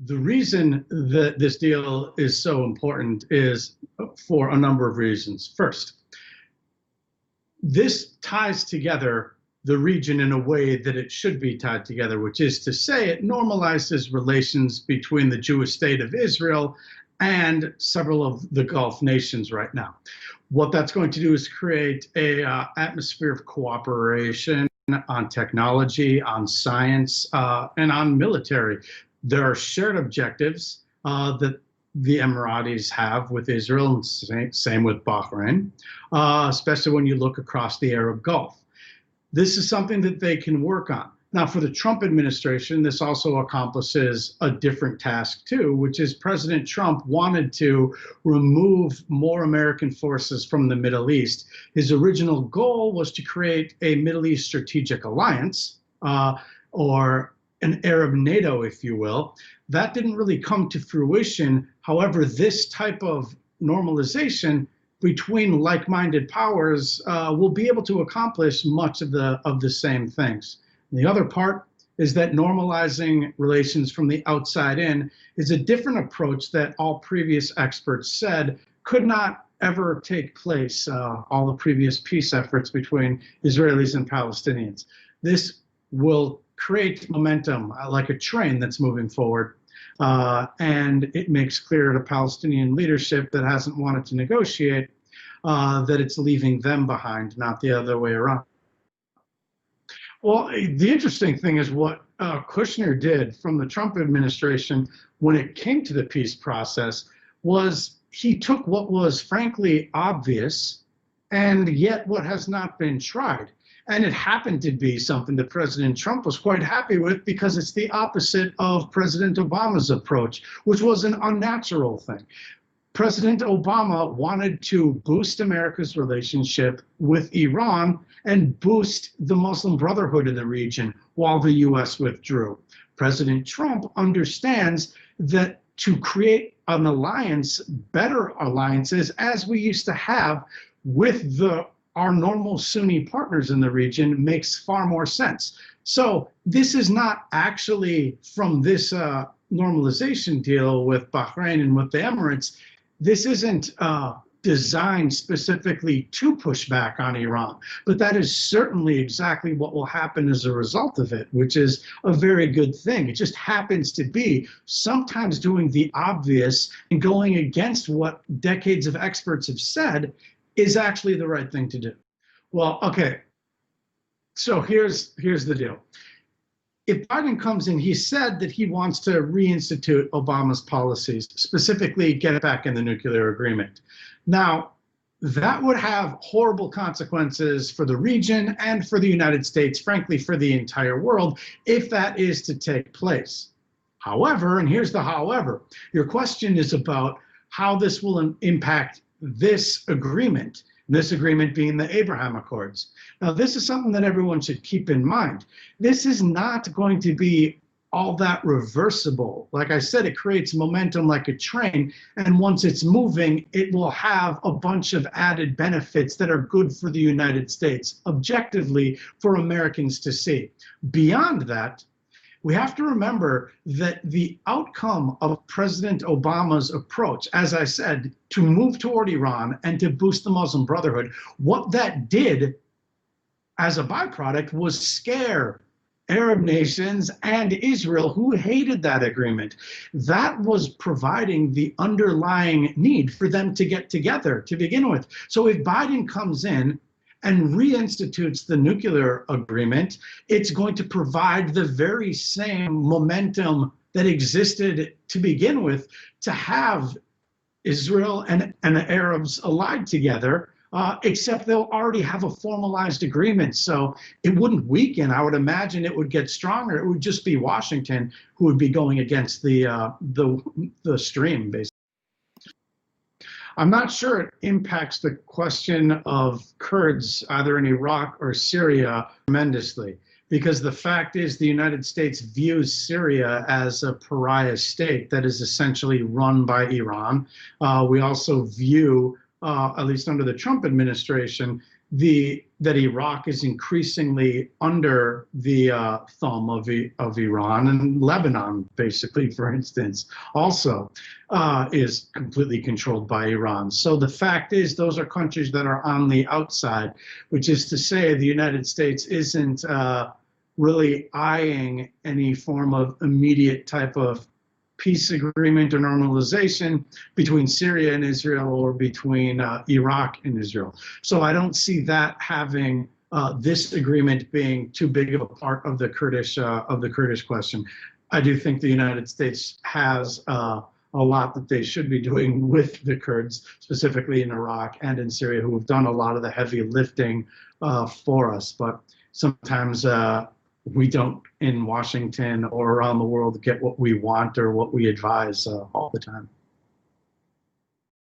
The reason that this deal is so important is for a number of reasons. First, this ties together the region in a way that it should be tied together, which is to say it normalizes relations between the Jewish state of Israel and several of the Gulf nations right now. What that's going to do is create a atmosphere of cooperation on technology, on science, and on military. There are shared objectives that the Emiratis have with Israel, and same with Bahrain, especially when you look across the Arab Gulf. This is something that they can work on. Now, for the Trump administration, this also accomplishes a different task too, which is President Trump wanted to remove more American forces from the Middle East. His original goal was to create a Middle East strategic alliance, or an Arab NATO, if you will. That didn't really come to fruition. However, this type of normalization between like-minded powers will be able to accomplish much of the same things. And the other part is that normalizing relations from the outside in is a different approach that all previous experts said could not ever take place, all the previous peace efforts between Israelis and Palestinians. This will create momentum like a train that's moving forward. And it makes clear to Palestinian leadership that hasn't wanted to negotiate that it's leaving them behind, not the other way around. Well, the interesting thing is what Kushner did from the Trump administration when it came to the peace process was he took what was frankly obvious and yet what has not been tried. And it happened to be something that President Trump was quite happy with because it's the opposite of President Obama's approach, which was an unnatural thing. President Obama wanted to boost America's relationship with Iran and boost the Muslim Brotherhood in the region while the U.S. withdrew. President Trump understands that to create an alliance, better alliances, as we used to have with our normal Sunni partners in the region, makes far more sense. So this is not actually from this normalization deal with Bahrain and with the Emirates. This isn't designed specifically to push back on Iran, but that is certainly exactly what will happen as a result of it, which is a very good thing. It just happens to be sometimes doing the obvious and going against what decades of experts have said is actually the right thing to do. Well, okay, so here's the deal. If Biden comes in, he said that he wants to reinstitute Obama's policies, specifically get back in the nuclear agreement. Now, that would have horrible consequences for the region and for the United States, frankly, for the entire world, if that is to take place. However, and here's the however, your question is about how this will impact this agreement being the Abraham Accords. Now, this is something that everyone should keep in mind. This is not going to be all that reversible. Like I said, it creates momentum like a train, and once it's moving, it will have a bunch of added benefits that are good for the United States, objectively for Americans to see. Beyond that, we have to remember that the outcome of President Obama's approach, as I said, to move toward Iran and to boost the Muslim Brotherhood, what that did as a byproduct was scare Arab nations and Israel, who hated that agreement. That was providing the underlying need for them to get together to begin with. So if Biden comes in and reinstitutes the nuclear agreement, it's going to provide the very same momentum that existed to begin with to have Israel and the Arabs allied together, except they'll already have a formalized agreement. So it wouldn't weaken. I would imagine it would get stronger. It would just be Washington who would be going against the stream, basically. I'm not sure it impacts the question of Kurds either in Iraq or Syria tremendously, because the fact is the United States views Syria as a pariah state that is essentially run by Iran. We also view, at least under the Trump administration, that Iraq is increasingly under the thumb of Iran, and Lebanon, basically, for instance, also is completely controlled by Iran. So the fact is, those are countries that are on the outside, which is to say, the United States isn't really eyeing any form of immediate type of peace agreement or normalization between Syria and Israel, or between Iraq and Israel. So I don't see that having this agreement being too big of a part of the Kurdish question. I do think the United States has a lot that they should be doing with the Kurds, specifically in Iraq and in Syria, who have done a lot of the heavy lifting for us. But sometimes we don't, in Washington or around the world, get what we want or what we advise all the time.